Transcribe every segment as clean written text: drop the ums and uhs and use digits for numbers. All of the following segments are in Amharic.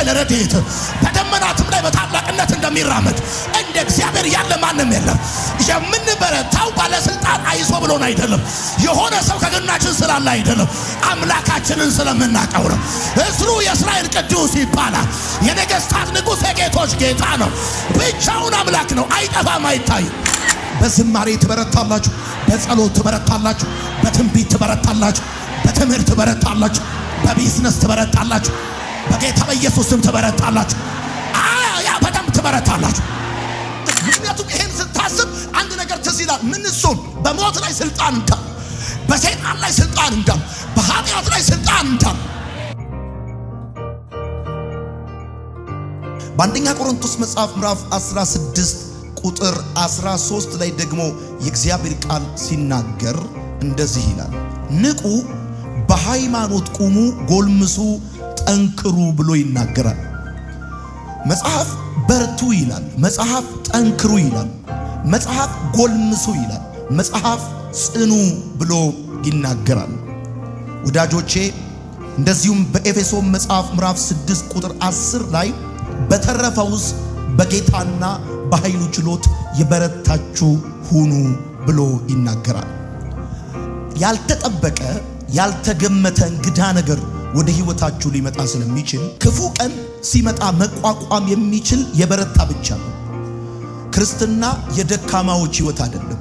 በኃይል ረድኤት በደመናትም ላይ በታላቅነት እንደሚራመድ እንደ እግዚአብሔር ያለ ማንም የለም። የምንበረታው ባለስልጣን አይዞ ብሎን አይደለም፣ የሆነ ሰው ከጎናችን ስላለ አይደለም፣ አምላካችንን ስለምናውቀው ነው። እስሩ የእስራኤል ቅዱስ ይባላል። የነገስታት ንጉሥ የጌቶች ጌታ ነው። ብቻውን አምላክ ነው። አይጠፋም፣ አይታይም። በዝማሬ ትበረታላችሁ፣ በጸሎት ትበረታላችሁ፣ በትንቢት ትበረታላችሁ፣ በትምህርት ትበረታላችሁ፣ በቢዝነስ ትበረታላችሁ፣ በጌታ በኢየሱስ ስም ትበረታላችሁ። ያ በደንብ ትበረታላችሁ። ምክንያቱም ይሄን ስታስብ አንድ ነገር ትዝ ይላል። ምን እሱም በሞት ላይ ስልጣን እንዳለ፣ በሰይጣን ላይ ስልጣን እንዳለ፣ በኃጢአት ላይ ስልጣን እንዳለ በአንደኛ ቆሮንቶስ መጽሐፍ ምዕራፍ 16 ቁጥር 13 ላይ ደግሞ የእግዚአብሔር ቃል ሲናገር እንደዚህ ይላል፣ ንቁ፣ በሃይማኖት ቁሙ፣ ጎልምሱ፣ ጠንክሩ ብሎ ይናገራል። መጽሐፍ በርቱ ይላል፣ መጽሐፍ ጠንክሩ ይላል፣ መጽሐፍ ጎልምሱ ይላል፣ መጽሐፍ ጽኑ ብሎ ይናገራል። ወዳጆቼ እንደዚሁም በኤፌሶን መጽሐፍ ምዕራፍ 6 ቁጥር 10 ላይ በተረፈውስ በጌታና በኃይሉ ችሎት የበረታችሁ ሁኑ ብሎ ይናገራል። ያልተጠበቀ ያልተገመተ እንግዳ ነገር ወደ ህይወታችሁ ሊመጣ ስለሚችል ክፉ ቀን ሲመጣ መቋቋም የሚችል የበረታ ብቻ ነው። ክርስትና የደካማዎች ህይወት አይደለም።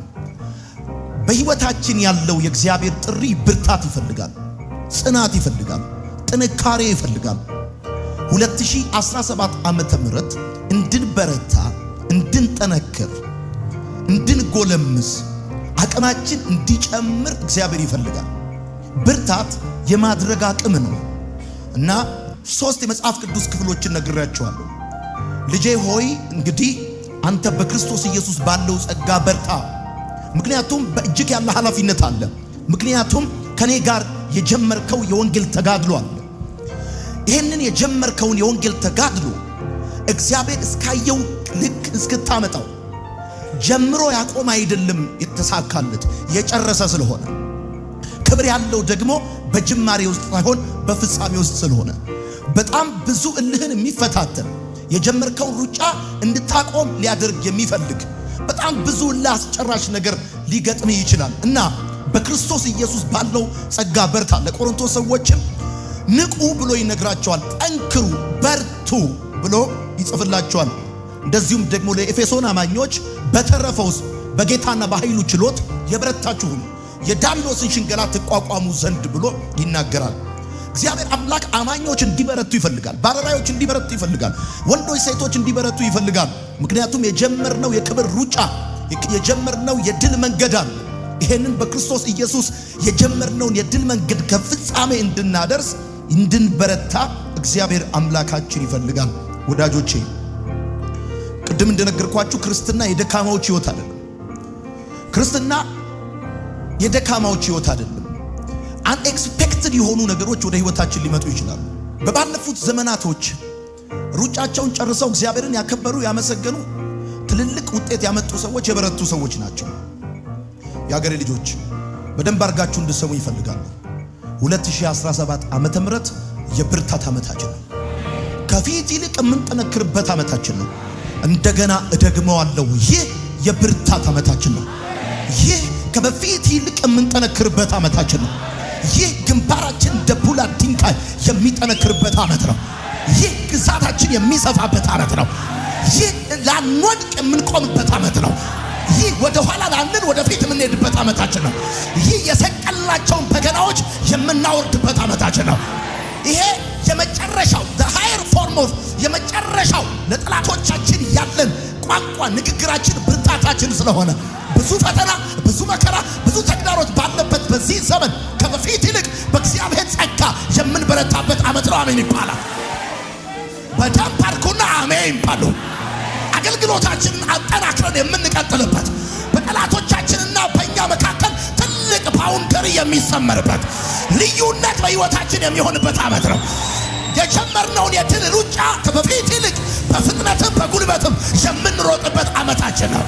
በህይወታችን ያለው የእግዚአብሔር ጥሪ ብርታት ይፈልጋል፣ ጽናት ይፈልጋል፣ ጥንካሬ ይፈልጋል። 2017 ዓመተ ምህረት እንድንበረታ፣ እንድንጠነክር፣ እንድንጎለምስ፣ አቅማችን እንዲጨምር እግዚአብሔር ይፈልጋል። ብርታት የማድረግ አቅም ነው እና 3 የመጽሐፍ ቅዱስ ክፍሎችን ነግራችኋለሁ። ልጄ ሆይ እንግዲህ አንተ በክርስቶስ ኢየሱስ ባለው ጸጋ በርታ፣ ምክንያቱም በእጅግ ያለ ኃላፊነት አለ። ምክንያቱም ከኔ ጋር የጀመርከው የወንጌል ተጋድሎ አለ። ይህንን የጀመርከውን የወንጌል ተጋድሎ እግዚአብሔር እስካየው ልክ እስክታመጣው ጀምሮ ያቆም አይደለም የተሳካለት የጨረሰ ስለሆነ፣ ክብር ያለው ደግሞ በጅማሬ ውስጥ ሳይሆን በፍጻሜ ውስጥ ስለሆነ በጣም ብዙ እልህን የሚፈታተን የጀመርከውን ሩጫ እንድታቆም ሊያደርግ የሚፈልግ በጣም ብዙ አስጨራሽ ነገር ሊገጥምህ ይችላል እና በክርስቶስ ኢየሱስ ባለው ጸጋ በርታ። ለቆሮንቶስ ሰዎችም ንቁ ብሎ ይነግራቸዋል። ጠንክሩ፣ በርቱ ብሎ ይጽፍላቸዋል። እንደዚሁም ደግሞ ለኤፌሶን አማኞች በተረፈውስ በጌታና በኃይሉ ችሎት የበረታችሁ ሁኑ፣ የዲያብሎስን ሽንገላ ትቋቋሙ ዘንድ ብሎ ይናገራል። እግዚአብሔር አምላክ አማኞች እንዲበረቱ ይፈልጋል። ባሪያዎች እንዲበረቱ ይፈልጋል። ወንዶች ሴቶች እንዲበረቱ ይፈልጋል። ምክንያቱም የጀመርነው የክብር ሩጫ፣ የጀመርነው የድል መንገድ አለ። ይሄንን በክርስቶስ ኢየሱስ የጀመርነውን የድል መንገድ ከፍጻሜ እንድናደርስ እንድንበረታ እግዚአብሔር አምላካችን ይፈልጋል። ወዳጆቼ ቅድም እንደነገርኳችሁ ክርስትና የደካማዎች ህይወት አይደለም። ክርስትና የደካማዎች ህይወት አይደለም። አንኤክስፔክትድ የሆኑ ነገሮች ወደ ህይወታችን ሊመጡ ይችላሉ። በባለፉት ዘመናቶች ሩጫቸውን ጨርሰው እግዚአብሔርን ያከበሩ ያመሰገኑ ትልልቅ ውጤት ያመጡ ሰዎች የበረቱ ሰዎች ናቸው። የአገሬ ልጆች በደንብ አድርጋችሁ እንድሰሙ ይፈልጋሉ። 2017 ዓመተ ምህረት የብርታት ዓመታችን ነው። ከፊት ይልቅ የምንጠነክርበት ዓመታችን ነው። እንደገና እደግመዋለሁ፣ ይህ የብርታት ዓመታችን ነው። ይህ ከበፊት ይልቅ የምንጠነክርበት ዓመታችን ነው። ይህ ግንባራችን እንደ ቡላ ድንጋይ የሚጠነክርበት ዓመት ነው። ይህ ግዛታችን የሚሰፋበት ዓመት ነው። ይህ ላንወድቅ የምንቆምበት ዓመት ነው። ይህ ወደ ኋላ ላንል ወደፊት የምንሄድበት ዓመታችን ነው። ይህ የሰቀልናቸውን በገናዎች የምናወርድበት ዓመታችን ነው። ይሄ የመጨረሻው the higher form of የመጨረሻው ለጠላቶቻችን ያለን ቋንቋ ንግግራችን ብርታታችን ስለሆነ ብዙ ፈተና፣ ብዙ መከራ፣ ብዙ ተግዳሮት ባለበት በዚህ ዘመን ከበፊት ይልቅ በእግዚአብሔር ጸጋ የምንበረታበት ዓመት ነው። አሜን ይባላል። በደንብ አድርጉና አሜን ባሉ። አገልግሎታችንን አጠናክረን የምንቀጥልበት በጠላቶቻችንና በእኛ መካከል ትልቅ ባውንደሪ የሚሰመርበት ልዩነት በሕይወታችን የሚሆንበት ዓመት ነው። የጀመርነውን የድል ሩጫ ከበፊት ይልቅ በፍጥነትም በጉልበትም የምንሮጥበት ዓመታችን ነው።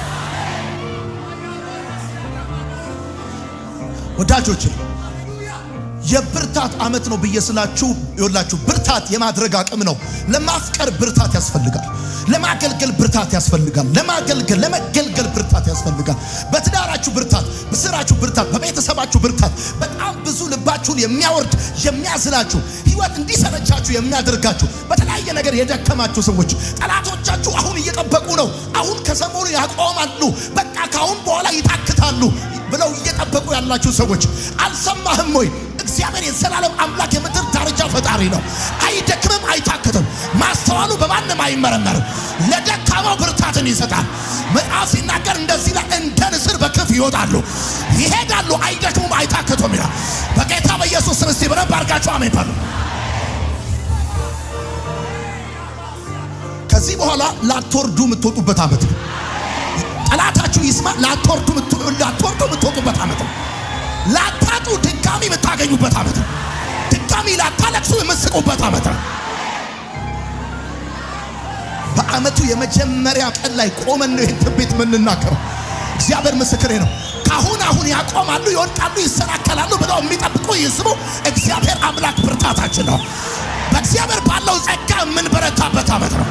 ወዳጆች የብርታት ዓመት ነው ብዬ ስላችሁ ይወላችሁ ብርታት የማድረግ አቅም ነው። ለማፍቀር ብርታት ያስፈልጋል። ለማገልገል ብርታት ያስፈልጋል። ለመገልገል ብርታት ያስፈልጋል። በትዳራችሁ ብርታት፣ በስራችሁ ብርታት፣ በቤተሰባችሁ ብርታት፣ በጣም ብዙ ልባችሁን የሚያወርድ የሚያዝላችሁ ህይወት እንዲሰለቻችሁ የሚያደርጋችሁ በተለያየ ነገር የደከማችሁ ሰዎች ጠላቶቻችሁ አሁን እየጠበቁ ነው። አሁን ከሰሞኑ ያቆማሉ፣ በቃ ካሁን በኋላ ይታክታሉ ብለው እየጠበቁ ያላችሁ ሰዎች አልሰማህም ወይ? እግዚአብሔር የዘላለም አምላክ የምድር ዳርቻ ፈጣሪ ነው። አይደክምም፣ አይታክትም። ማስተዋሉ በማንም አይመረመርም። ለደካማው ብርታትን ይሰጣል። መጽሐፍ ሲናገር እንደዚህ ላይ እንደ ንስር በክንፍ ይወጣሉ፣ ይሄዳሉ፣ አይደክሙም፣ አይታክቱም ይላል። በጌታ በኢየሱስ ስም እስቲ በደንብ አድርጋችሁ አሜን በሉ። ከዚህ በኋላ ላትወርዱ የምትወጡበት ዓመት ነው። ጠላታችሁ ይስማ። ላትወርዱ የምትወጡበት ዓመት ነው። ላታጡ ድጋሚ የምታገኙበት ዓመት ነው። ድጋሚ ላታለቅሱ የምትስቁበት ዓመት ነው። በዓመቱ የመጀመሪያ ቀን ላይ ቆመን ነው ይህን ትንቢት የምንናገረው። እግዚአብሔር ምስክሬ ነው። አሁን ያቆማሉ፣ ይወድቃሉ፣ ይሰናከላሉ ብለው የሚጠብቁ ይስሙ። እግዚአብሔር አምላክ ብርታታችን ነው። በእግዚአብሔር ባለው ጸጋ የምንበረታበት ዓመት ነው።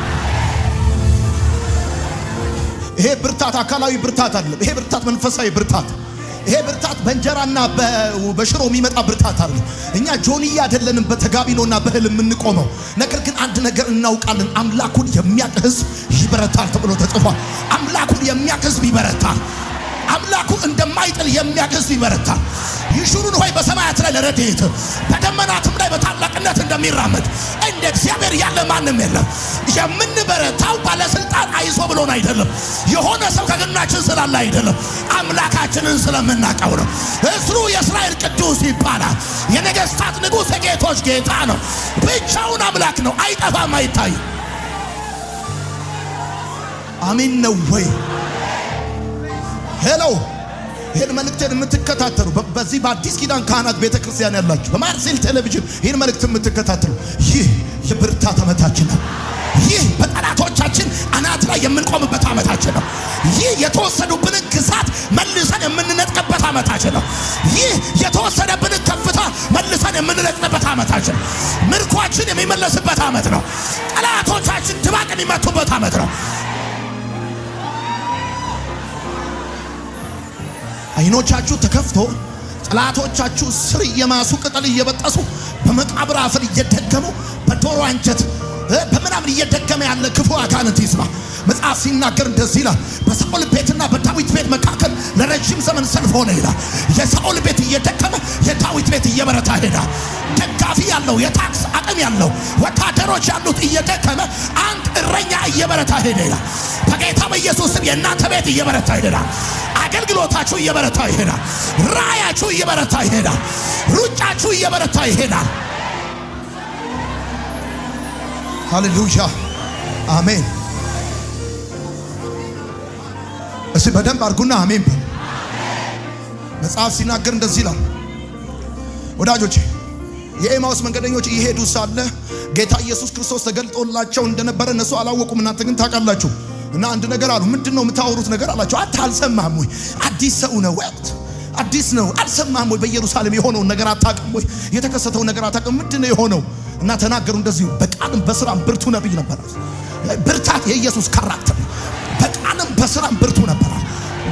ይሄ ብርታት አካላዊ ብርታት አይደለም። ይሄ ብርታት መንፈሳዊ ብርታት። ይሄ ብርታት በእንጀራና በሽሮ የሚመጣ ብርታት አይደለም። እኛ ጆንያ አይደለንም በተጋቢኖና በእህል የምንቆመው። ነገር ግን አንድ ነገር እናውቃለን። አምላኩን የሚያውቅ ሕዝብ ይበረታል ተብሎ ተጽፏል። አምላኩን የሚያውቅ ሕዝብ ይበረታል። አምላኩ እንደማይጥል የሚያውቅ ሕዝብ ይበረታል። ይሹሩን ሆይ በሰማያት ላይ ለረድኤት በደመናትም ላይ በታላቅነት እንደሚራመድ እንደ እግዚአብሔር ያለ ማንም የለም። የምንበረታው ባለስልጣን አይዞ ብሎን አይደለም። የሆነ ሰው ከጎናችን ስላለ አይደለም። አምላካችንን ስለምናውቀው ነው። እስሩ የእስራኤል ቅዱስ ይባላል። የነገስታት ንጉሥ፣ የጌቶች ጌታ ነው። ብቻውን አምላክ ነው። አይጠፋም፣ አይታይም። አሜን ነው ወይ? ሄሎ ይህን መልእክትን የምትከታተሉ በዚህ በአዲስ ኪዳን ካህናት ቤተክርስቲያን ያላችሁ በማርሴል ቴሌቪዥን ይህን መልእክት የምትከታተሉ ይህ የብርታት ዓመታችን ነው። ይህ በጠላቶቻችን አናት ላይ የምንቆምበት ዓመታችን ነው። ይህ የተወሰዱብንን ግዛት መልሰን የምንነጥቀበት ዓመታችን ነው። ይህ የተወሰደብንን ከፍታ መልሰን የምንነጥቀበት ዓመታችን ነው። ምርኳችን የሚመለስበት ዓመት ነው። ጠላቶቻችን ድባቅ የሚመቱበት ዓመት ነው። አይኖቻችሁ ተከፍቶ ጠላቶቻችሁ ስር እየማሱ ቅጠል እየበጠሱ በመቃብር አፈር እየደገሙ በዶሮ አንጀት በምናምን እየደገመ ያለ ክፉ አጋንንት ይስማ። መጽሐፍ ሲናገር እንደዚህ ይላል፣ በሳኦል ቤትና በዳዊት ቤት መካከል ለረጅም ዘመን ሰልፍ ሆነ ይላል። የሳኦል ቤት እየደከመ የዳዊት ቤት እየበረታ ሄዳል። ደጋፊ ያለው የታክስ አቅም ያለው ወታደሮች ያሉት እየደከመ አንድ እረኛ እየበረታ ሄደ ይላል። በጌታ በኢየሱስ ስም የእናንተ ቤት እየበረታ ይሄዳል። አገልግሎታችሁ እየበረታ ይሄዳል። ራእያችሁ እየበረታ ይሄዳል። ሩጫችሁ እየበረታ ይሄዳል። ሃሌሉያ አሜን። እሺ በደንብ አድርጉና አሜን በሉ። መጽሐፍ ሲናገር እንደዚህ ይላል ወዳጆቼ፣ የኤማውስ መንገደኞች እየሄዱ ሳለ ጌታ ኢየሱስ ክርስቶስ ተገልጦላቸው እንደነበረ እነሱ አላወቁም፣ እናንተ ግን ታውቃላችሁ። እና አንድ ነገር አሉ። ምንድነው የምታወሩት ነገር አላቸው። አንተ አልሰማህም ወይ? አዲስ ሰው ነው ወይ? አዲስ ነው አልሰማህም ወይ? በኢየሩሳሌም የሆነውን ነገር አታውቅም ወይ? የተከሰተውን ነገር አታውቅም? ምንድነው የሆነው? እና ተናገሩ እንደዚህ። በቃልም በስራም ብርቱ ነብይ ነበር። ብርታት የኢየሱስ ካራክተር። በቃልም በስራም ብርቱ ነበር።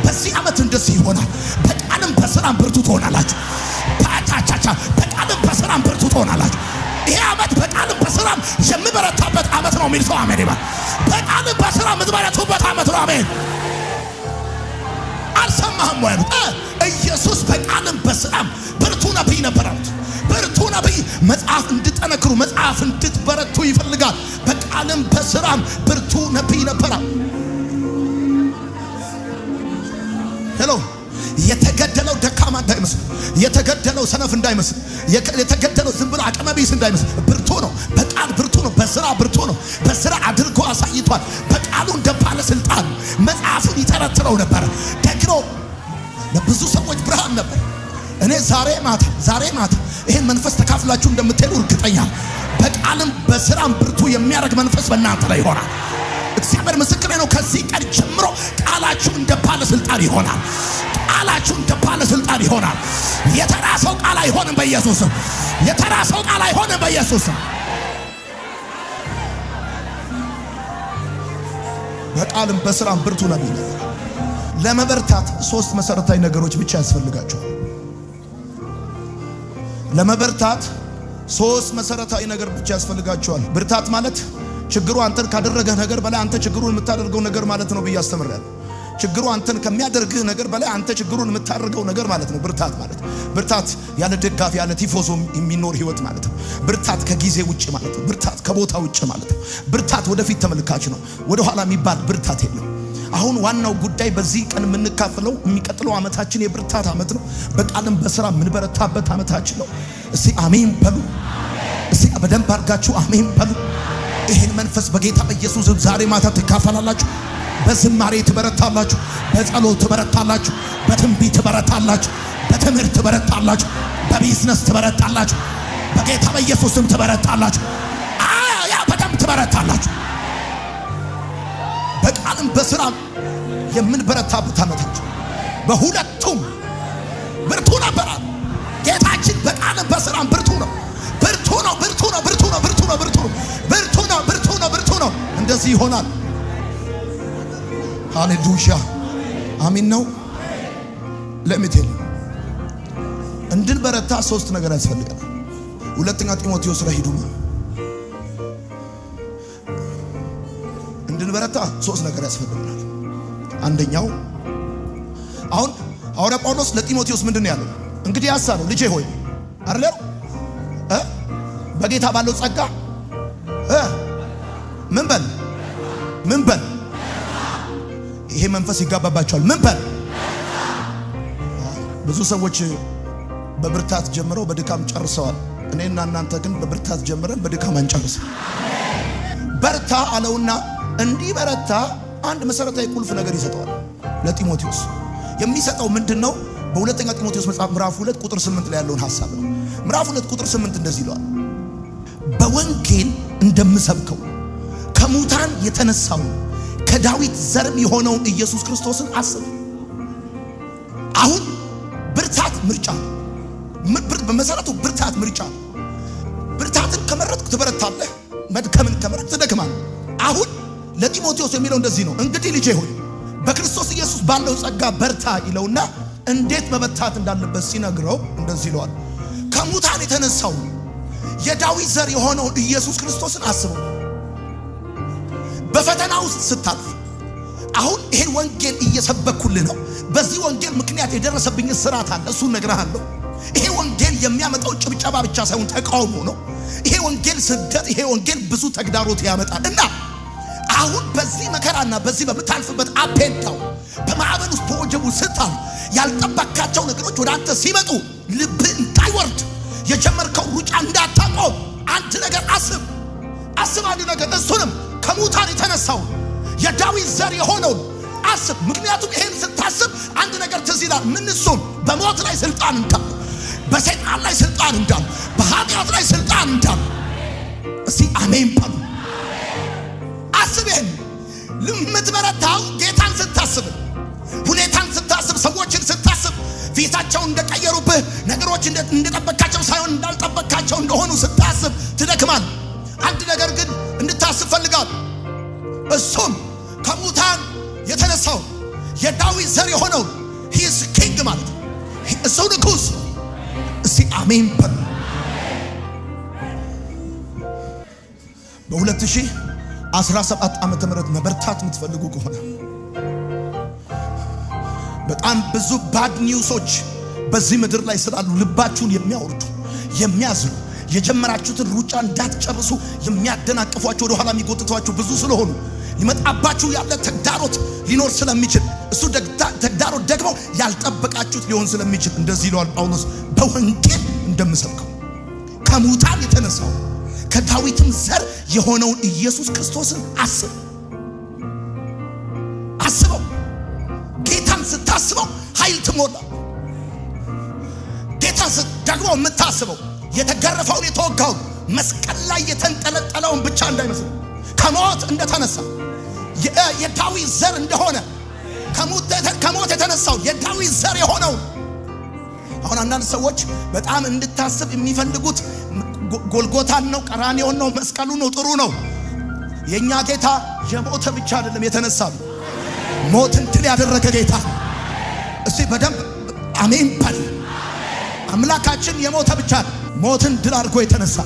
በዚህ ዓመት እንደዚህ ይሆናል። በቃልም በስራም ብርቱ ትሆናላችሁ። ታቻቻቻ በቃልም በስራም ብርቱ ትሆናላችሁ። ይሄ ዓመት በቃልም በስራም የምበረታበት ዓመት ነው የሚል ሰው አሜን ይባል። በቃልም በስራም የምትበረቱበት ዓመት ነው። አሜን። አልሰማህም ወይ? ኢየሱስ በቃልም በስራም ብርቱ ነብይ ነበር። ብርቱ ነብይ መጽሐፍ እንድትጠነክሩ መጽሐፍ እንድትበረቱ ይፈልጋል። በቃልም በስራም ብርቱ ነብይ ነበር። ሄሎ የተገደለው ደካማ እንዳይመስል፣ የተገደለው ሰነፍ እንዳይመስል፣ የተገደለው ዝም ብሎ አቅመ ቢስ እንዳይመስል። ብርቱ ነው። በቃል ብርቱ ነው። በስራ ብርቱ ነው። በስራ አድርጎ አሳይቷል። በቃሉ እንደ ባለስልጣን መጽሐፉን ይተረትረው ነበር። ደግሞ ለብዙ ሰዎች ብርሃን ነበር። እኔ ዛሬ ማታ ይሄን መንፈስ ተካፍላችሁ እንደምትሄዱ እርግጠኛ። በቃልም በስራም ብርቱ የሚያደርግ መንፈስ በእናንተ ላይ ይሆናል። እግዚአብሔር ምስክሬ ነው። ከዚህ ቀን ጀምሮ ቃላችሁ እንደ ባለስልጣን ይሆናል። ቃላችሁ እንደ ባለስልጣን ይሆናል። የተራ ሰው ቃል አይሆንም በኢየሱስ ስም። የተራ ሰው ቃል አይሆንም በኢየሱስ ስም። በቃልም በስራም ብርቱ ነኝ። ለመበርታት 3 መሰረታዊ ነገሮች ብቻ ያስፈልጋቸዋል። ለመበርታት 3 መሰረታዊ ነገር ብቻ ያስፈልጋቸዋል። ብርታት ማለት ችግሩ አንተን ካደረገህ ነገር በላይ አንተ ችግሩን የምታደርገው ነገር ማለት ነው ብዬ አስተምራለሁ። ችግሩ አንተን ከሚያደርግህ ነገር በላይ አንተ ችግሩን የምታደርገው ነገር ማለት ነው ብርታት ማለት። ብርታት ያለ ደጋፊ ያለ ቲፎዞ የሚኖር ህይወት ማለት ነው። ብርታት ከጊዜ ውጭ ማለት ነው። ብርታት ከቦታ ውጭ ማለት ነው። ብርታት ወደፊት ተመልካች ነው። ወደ ኋላ የሚባል ብርታት የለም። አሁን ዋናው ጉዳይ በዚህ ቀን የምንካፈለው የሚቀጥለው ዓመታችን የብርታት ዓመት ነው። በቃልም በስራ የምንበረታበት ዓመታችን ነው። እስቲ አሜን በሉ። እስቲ በደንብ አድርጋችሁ አሜን በሉ። ይህን መንፈስ በጌታ በኢየሱስ ዛሬ ማታ ትካፈላላችሁ። በዝማሬ ትበረታላችሁ፣ በጸሎት ትበረታላችሁ፣ በትንቢት ትበረታላችሁ፣ በትምህርት ትበረታላችሁ፣ በቢዝነስ ትበረታላችሁ፣ በጌታ በኢየሱስም ትበረታላችሁ። ያ በደንብ ትበረታላችሁ። በቃልም በስራም የምንበረታበት ዓመታችን በሁለቱም ብርቱ ነበረ። ጌታችን በቃልም በስራም ብርቱ ነው። ብርቱ ነው፣ ብርቱ ነው፣ ብርቱ ነው፣ ብርቱ ነው፣ ብርቱ ነው፣ ብርቱ ነው፣ ብርቱ ነው፣ ብርቱ ነው። እንደዚህ ይሆናል። ሃሌሉያ አሜን ነው። ለምትል እንድንበረታ 3 ነገር ያስፈልጋል። ሁለተኛ ጢሞቴዎስ ላይ ሂዱ። እንድንበረታ 3 ነገር ያስፈልጋል። አንደኛው አሁን ሐዋርያ ጳውሎስ ለጢሞቴዎስ ምንድነው ያለው? እንግዲህ ያሳለው ልጄ ሆይ አይደል በጌታ ባለው ጸጋ ምን በል ምን በል። ይሄ መንፈስ ይጋባባቸዋል። ምን በል። ብዙ ሰዎች በብርታት ጀምረው በድካም ጨርሰዋል። እኔና እናንተ ግን በብርታት ጀምረን በድካም አንጨርስ። በርታ አለውና እንዲህ በረታ አንድ መሰረታዊ ቁልፍ ነገር ይሰጠዋል ለጢሞቴዎስ። የሚሰጠው ምንድነው? በሁለተኛ ጢሞቴዎስ መጽሐፍ ምዕራፍ 2 ቁጥር 8 ላይ ያለውን ሐሳብ ነው። ምዕራፍ 2 ቁጥር 8 እንደዚህ ይላል፣ በወንጌል እንደምሰብከው ከሙታን የተነሳው ከዳዊት ዘርም የሆነውን ኢየሱስ ክርስቶስን አስብ። አሁን ብርታት ምርጫ፣ በመሰረቱ ብርታት ምርጫ። ብርታትን ከመረጥክ ትበረታለህ፣ መድከምን ከመረጥክ ትደክማለህ። አሁን ለጢሞቴዎስ የሚለው እንደዚህ ነው፣ እንግዲህ ልጄ ሆይ በክርስቶስ ኢየሱስ ባለው ጸጋ በርታ ይለውና እንዴት መበርታት እንዳለበት ሲነግረው እንደዚህ ይለዋል፣ ከሙታን የተነሳው የዳዊት ዘር የሆነውን ኢየሱስ ክርስቶስን አስበው። በፈተና ውስጥ ስታልፍ አሁን ይሄን ወንጌል እየሰበኩልህ ነው። በዚህ ወንጌል ምክንያት የደረሰብኝ እስራት አለ፣ እሱን ነግርሃለሁ። ይሄ ወንጌል የሚያመጣው ጭብጨባ ብቻ ሳይሆን ተቃውሞ ነው። ይሄ ወንጌል ስደት፣ ይሄ ወንጌል ብዙ ተግዳሮት ያመጣል። እና አሁን በዚህ መከራና በዚህ በምታልፍበት አፔንታው በማዕበል ውስጥ በወጀቡ ስታልፍ ያልጠበቃቸው ነገሮች ወደ አንተ ሲመጡ ልብህ እንዳይወርድ፣ የጀመርከው ሩጫ እንዳታቆም አንድ ነገር አስብ። አንድ ነገር፣ እሱንም ከሙታን የተነሳው የዳዊት ዘር የሆነው አስብ። ምክንያቱም ይሄን ስታስብ አንድ ነገር ትዝ ይላል። ምን? እሱም በሞት ላይ ስልጣን እንዳለ፣ በሰይጣን ላይ ስልጣን እንዳለ፣ በኃጢአት ላይ ስልጣን እንዳለ። እስቲ አሜን በሉ። አስብ። ይሄን የምትበረታው ጌታን ስታስብ፣ ሁኔታን ስታስብ፣ ሰዎችን ስታስብ፣ ፊታቸውን እንደቀየሩብህ ነገሮች እንደጠበቃቸው ሳይሆን እንዳልጠበቃቸው እንደሆኑ ስታስብ ትደክማል። አንድ ነገር ግን እንድታስብ ፈልጋል። እሱም ከሙታን የተነሳው የዳዊት ዘር የሆነው ሂስ ኪንግ ማለት እሱ ንጉስ። እስቲ አሜን በሉ። በ2017 ዓመተ ምህረት መበርታት የምትፈልጉ ከሆነ በጣም ብዙ ባድ ኒውሶች በዚህ ምድር ላይ ስላሉ ልባችሁን የሚያወርዱ የሚያዝኑ የጀመራችሁትን ሩጫ እንዳትጨርሱ የሚያደናቅፏችሁ ወደ ኋላ የሚጎትቷችሁ ብዙ ስለሆኑ ሊመጣባችሁ ያለ ተግዳሮት ሊኖር ስለሚችል እሱ ተግዳሮት ደግሞ ያልጠበቃችሁት ሊሆን ስለሚችል እንደዚህ ይለዋል ጳውሎስ፣ በወንጌል እንደምሰብከው ከሙታን የተነሳው ከዳዊትም ዘር የሆነውን ኢየሱስ ክርስቶስን አስብ። አስበው። ጌታን ስታስበው ኃይል ትሞላ። ጌታን ደግሞ የምታስበው የተገረፈውን የተወጋውን መስቀል ላይ የተንጠለጠለውን ብቻ እንዳይመስል ከሞት እንደተነሳ የዳዊት ዘር እንደሆነ ከሞት የተነሳው የዳዊት ዘር የሆነው። አሁን አንዳንድ ሰዎች በጣም እንድታስብ የሚፈልጉት ጎልጎታን ነው፣ ቀራንዮን ነው፣ መስቀሉ ነው። ጥሩ ነው። የኛ ጌታ የሞተ ብቻ አይደለም የተነሳ ነው። ሞትን ድል ያደረገ ጌታ። እስቲ በደንብ አሜን በል። አምላካችን የሞተ ብቻ ሞትን ድል አድርጎ የተነሳ